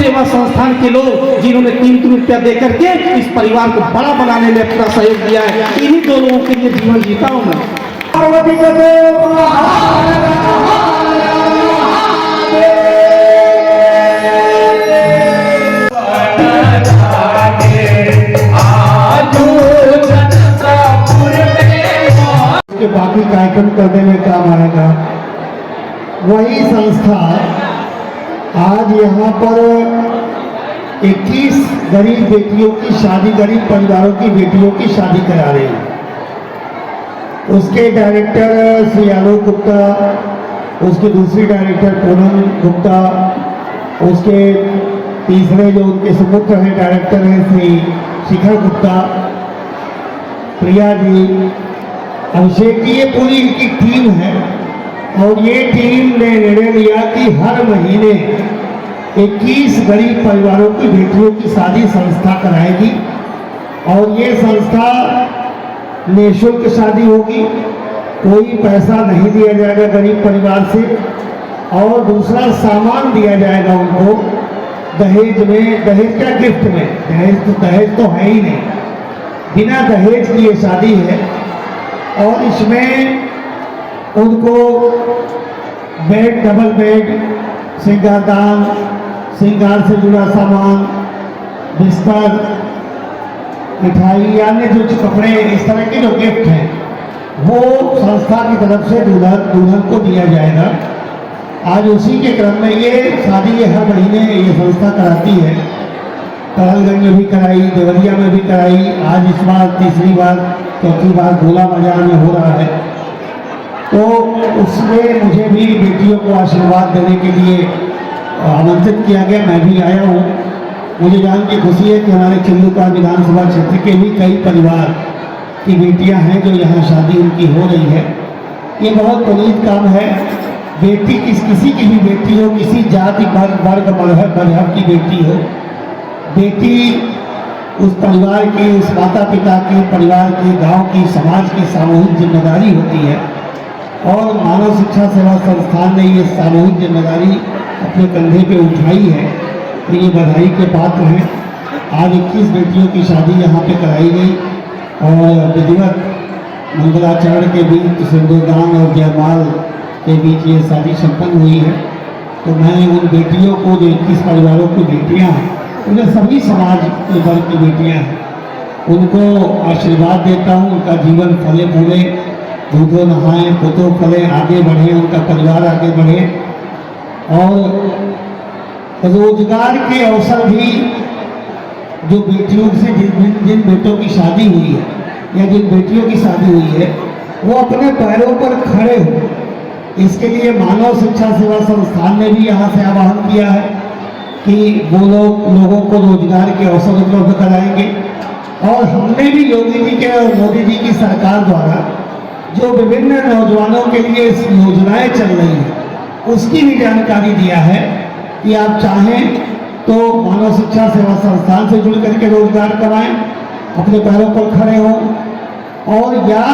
सेवा संस्थान के लोग जिन्होंने 3 रुपया दे करके इस परिवार को बड़ा बनाने में अपना सहयोग दिया है, इन्हीं दो लोगों के लिए जीवन जीता हूँ मैं। बाकी कार्यक्रम करने में काम आएगा। वही संस्था आज यहाँ पर 21 गरीब बेटियों की शादी, गरीब परिवारों की बेटियों की शादी करा रही है। उसके डायरेक्टर श्री आलोक गुप्ता, उसके दूसरी डायरेक्टर पूनम गुप्ता, उसके तीसरे जो उनके सुपुत्र हैं डायरेक्टर हैं श्री शिखर गुप्ता, प्रिया जी, अभिषेक जी, ये पूरी इनकी टीम है। और ये टीम ने निर्णय लिया कि हर महीने 21 गरीब परिवारों की बेटियों की शादी संस्था कराएगी। और ये संस्था निःशुल्क शादी होगी, कोई पैसा नहीं दिया जाएगा गरीब परिवार से। और दूसरा सामान दिया जाएगा उनको दहेज में, दहेज क्या गिफ्ट में, दहेज तो है ही नहीं, बिना दहेज की ये शादी है। और इसमें उनको बेड, डबल बेड, श्रृंगारदान, श्रृंगार से जुड़ा सामान, बिस्तर, मिठाई, यानी जो कपड़े, इस तरह के जो गिफ्ट हैं वो संस्था की तरफ से दुल्हन को दिया जाएगा। आज उसी के क्रम में ये शादी ये हर महीने ये संस्था कराती है। करलगंज में भी कराई, देवरिया में भी कराई, आज इस बार तीसरी बार, चौथी बार गोला बाजार में हो रहा है। तो उसमें मुझे भी बेटियों को आशीर्वाद देने के लिए आमंत्रित किया गया, मैं भी आया हूँ। मुझे जान के खुशी है कि हमारे चिल्लूका विधानसभा क्षेत्र के भी कई परिवार की बेटियां हैं जो यहाँ शादी उनकी हो रही है। ये बहुत पुनीत काम है। बेटी किसी की भी बेटी हो, किसी जाति वर्ग मजहब की बेटी हो, बेटी उस परिवार की, उस माता पिता की, परिवार की, गांव की, समाज की सामूहिक जिम्मेदारी होती है। और मानव शिक्षा सेवा संस्थान ने ये सामूहिक जिम्मेदारी अपने कंधे पे उठाई है, तो ये बधाई के पात्र हैं। आज 21 बेटियों की शादी यहाँ पे कराई गई और विधिवत मंगलाचरण के बीच सिंदूरदान और जयमाल के बीच ये शादी संपन्न हुई है। तो मैं उन बेटियों को, जो 21 परिवारों की बेटियाँ हैं, उन्हें सभी समाज के वर्ग की बेटियाँ हैं, उनको आशीर्वाद देता हूँ। उनका जीवन फले फूले, दूधो नहाएं, पुतो फले, आगे बढ़े, उनका परिवार आगे बढ़े। और रोजगार के अवसर भी जो बेटियों से जिन बेटों की शादी हुई है या जिन बेटियों की शादी हुई है वो अपने पैरों पर खड़े हो, इसके लिए मानव शिक्षा सेवा संस्थान ने भी यहाँ से आह्वान किया है कि वो लोगों को रोजगार के अवसर उपलब्ध कराएंगे। और हमने भी योगी जी के और मोदी जी की सरकार द्वारा जो विभिन्न नौजवानों के लिए योजनाएं चल रही हैं उसकी भी जानकारी दिया है कि आप चाहें तो मानव शिक्षा सेवा संस्थान से जुड़ करके रोजगार कमाएं, अपने पैरों पर खड़े हों। और या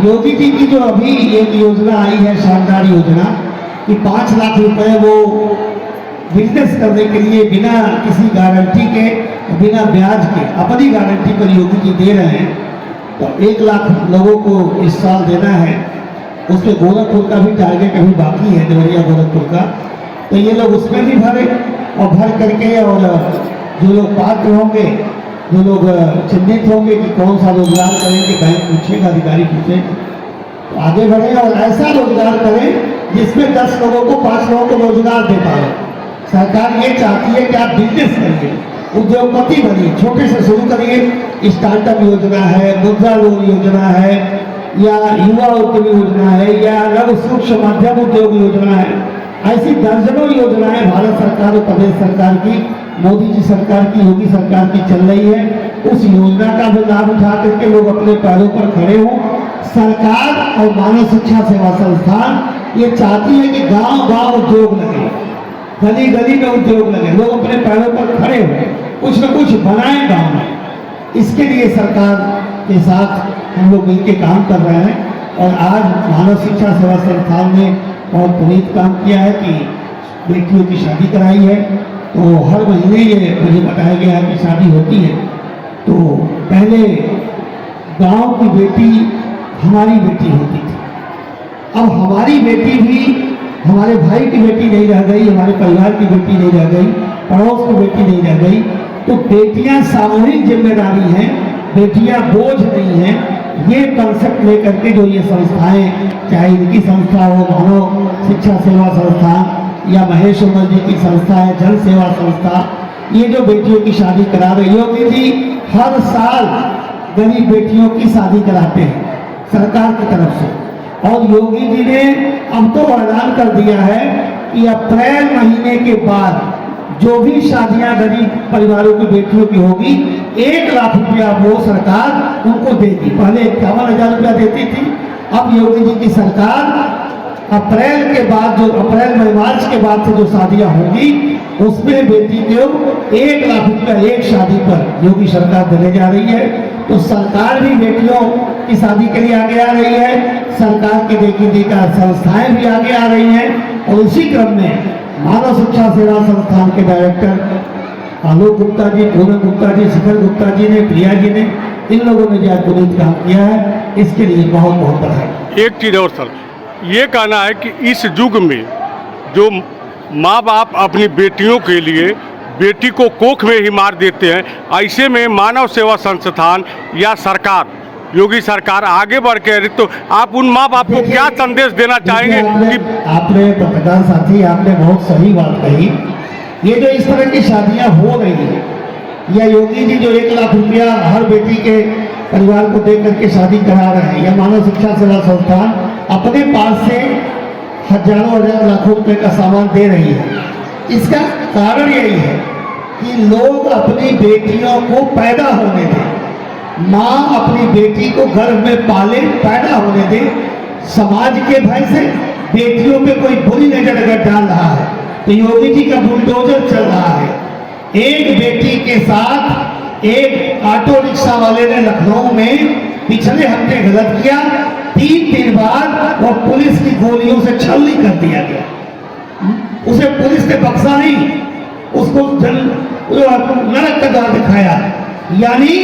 योगी जी की जो अभी एक योजना आई है, शानदार योजना, कि 5 लाख रुपए वो बिजनेस करने के लिए बिना किसी गारंटी के, बिना ब्याज के, अपनी गारंटी पर योगी जी दे रहे हैं। तो 1 लाख लोगों को इस साल देना है। उसमें गोरखपुर का भी टारगेट अभी बाकी है, देवरिया गोरखपुर का। तो ये लोग उसमें भी भरे और भर करके, और जो लोग पात्र होंगे, जो लोग चिन्हित होंगे कि कौन सा रोजगार करेंगे, बैंक पूछेगा, अधिकारी पूछेगा, तो आगे बढ़े और ऐसा रोजगार करें जिसमें 10 लोगों को, 5 लोगों को रोजगार दे पाए। सरकार ये चाहती है कि आप बिजनेस करिए, उद्योगपति बनिए, छोटे से शुरू करिए। स्टार्टअप योजना है, मुद्रा लोन योजना है, या युवा उद्यमी योजना है, या लघु सूक्ष्म मध्यम उद्योग योजना है। ऐसी दर्जनों योजनाएं भारत सरकार और प्रदेश सरकार की, मोदी जी सरकार की, योगी सरकार की चल रही है। उस योजना का भी लाभ उठा करके लोग अपने पैरों पर खड़े हों। सरकार और मानव शिक्षा सेवा संस्थान ये चाहती है कि गांव गांव उद्योग लगे, गली गली में उद्योग लगे, लोग अपने पैरों पर खड़े हों, कुछ न कुछ बनाएं गांव में। इसके लिए सरकार के साथ हम लोग मिलकर काम कर रहे हैं। और आज मानव शिक्षा सेवा संस्थान ने बहुत पुनीत काम किया है कि बेटियों की शादी कराई है। तो हर महीने ये मुझे बताया गया कि शादी होती है। तो पहले गांव की बेटी हमारी बेटी होती थी, अब हमारी बेटी भी हमारे भाई की बेटी नहीं रह गई, हमारे परिवार की बेटी नहीं रह गई, पड़ोस की बेटी नहीं रह गई। तो बेटियां सामूहिक जिम्मेदारी हैं, बेटियां बोझ नहीं हैं। ये कंसेप्ट लेकर के जो ये संस्थाएं, चाहे इनकी संस्था हो, मानव शिक्षा सेवा संस्थान या महेश उमर जी की संस्था है, जन सेवा संस्था, ये जो बेटियों की शादी करा रही है, योगी जी हर साल गरीब बेटियों की शादी कराते हैं सरकार की तरफ से। और योगी जी ने अब तो ऐलान कर दिया है कि अप्रैल महीने के बाद जो भी शादियां गरीब परिवारों की बेटियों की होगी, 1 लाख रुपया वो सरकार उनको देगी। पहले 51,000 रुपया देती थी, अब योगी जी की सरकार अप्रैल के बाद, जो अप्रैल मई मार्च के बाद से जो शादियां होंगी, उसमें बेटी को 1 लाख रुपया एक शादी पर योगी सरकार देने जा रही है। तो सरकार भी बेटियों की शादी के लिए आगे आ रही है, सरकार की बेटी का संस्थाएं भी आगे आ रही हैं। और उसी क्रम में मानव शिक्षा सेवा संस्थान के डायरेक्टर आलोक गुप्ता जी, पूनम गुप्ता जी, शिखर गुप्ता जी ने, प्रिया जी ने, इन लोगों ने जो पुनीत काम किया है, इसके लिए बहुत बहुत बधाई। एक चीज़ और सर, ये कहना है कि इस युग में जो माँ बाप अपनी बेटियों के लिए बेटी को कोख में ही मार देते हैं, ऐसे में मानव सेवा संस्थान या सरकार, योगी सरकार आगे बढ़ के, तो आप उन माँ बाप को क्या संदेश देना चाहेंगे? आपने पत्रकार साथी, आपने बहुत सही बात कही। ये जो इस तरह की शादियां हो रही है, या योगी जी जो 1 लाख रुपया हर बेटी के परिवार को दे करके शादी करा रहे हैं, या मानव शिक्षा सेवा संस्थान अपने पास से हजारों हजार लाखों रुपए का सामान दे रही है, इसका कारण यही है कि लोग अपनी बेटियों को पैदा होने दें, माँ अपनी बेटी को गर्भ में पाले, पैदा होने दे। समाज के भय से बेटियों पे कोई बुरी नजर अगर डाल रहा है तो योगी जी का बुलडोजर चल रहा है। एक बेटी के साथ एक ऑटो रिक्शा वाले ने लखनऊ में पिछले हफ्ते गलत किया, 3 दिन बाद वो पुलिस की गोलियों से छलनी कर दिया गया। उसे पुलिस ने बख्शा नहीं, उसको नरक का द्वार दिखाया। यानी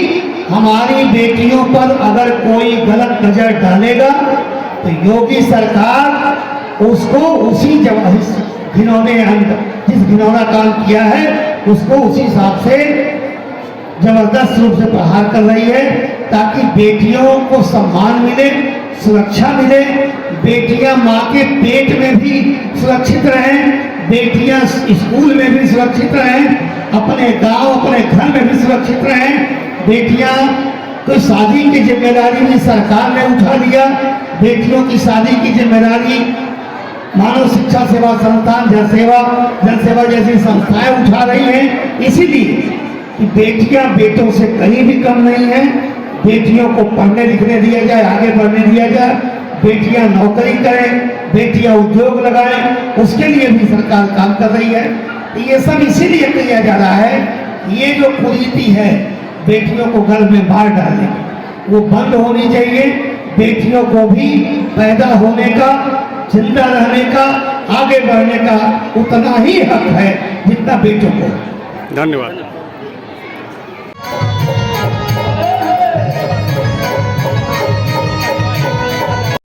हमारी बेटियों पर अगर कोई गलत नजर डालेगा तो योगी सरकार उसको उसी घिनौने जिस घिनौना काम किया है उसको उसी हिसाब से जबरदस्त रूप से प्रहार कर रही है, ताकि बेटियों को सम्मान मिले, सुरक्षा मिले, बेटियां माँ के पेट में भी सुरक्षित रहें, बेटियां स्कूल में भी सुरक्षित रहें, अपने गांव अपने घर में भी सुरक्षित रहें। बेटियां को शादी की जिम्मेदारी भी सरकार ने उठा लिया, बेटियों की शादी की जिम्मेदारी मानव शिक्षा सेवा संस्थान, जन सेवा जैसी संस्थाएं उठा रही हैं। इसीलिए कि बेटियां बेटों से कहीं भी कम नहीं है, बेटियों को पढ़ने लिखने दिया जाए, आगे बढ़ने दिया जाए, बेटियां नौकरी करें, बेटियां उद्योग लगाएं, उसके लिए भी सरकार काम कर रही है। ये सब इसीलिए किया जा रहा है, ये जो कुरीति है बेटियों को घर में मार डालने की, वो बंद होनी चाहिए। बेटियों को भी पैदा होने का, जिंदा रहने का, आगे बढ़ने का उतना ही हक है जितना बेटों को। धन्यवाद।